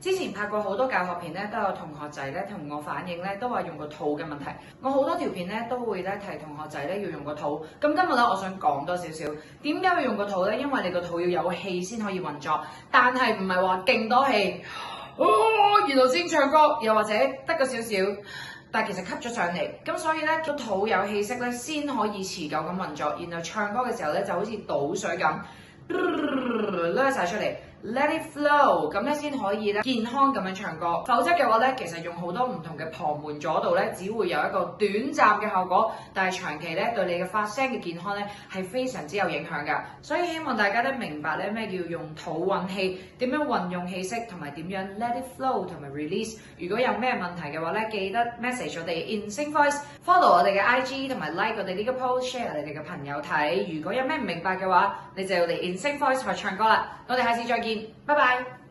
之前拍過好多教學片咧，都有同學仔咧同我反映咧，都話用個肚嘅問題。我好多條片咧都會咧提同學仔咧要用個肚。咁今日咧，我想講多少少，點解要用個肚咧？因為你個肚要有氣先可以運作，但係唔係話勁多氣，然後先唱歌，又或者得個少少。但係其實吸咗上嚟，咁所以咧個肚有氣息咧，先可以持久咁運作，然後唱歌嘅時候咧就好似倒水咁，甩晒出嚟。Let it flow， 咁咧先可以咧健康咁樣唱歌。否則嘅話咧，其實用好多唔同嘅旁門左道咧，只會有一個短暫嘅效果，但係長期咧對你嘅發聲嘅健康咧係非常之有影響㗎。所以希望大家咧明白咧咩叫用肚運氣，點樣運用氣息，同埋點樣 let it flow 同埋 release。如果有咩問題嘅話咧，記得 message 我哋 in Sing Voice，follow 我哋嘅 IG 同埋 like 我哋呢個 post，share 你哋嘅朋友睇。如果有咩唔明白嘅話，你就嚟 in Sing Voice 去唱歌啦。我哋下次再見，拜拜。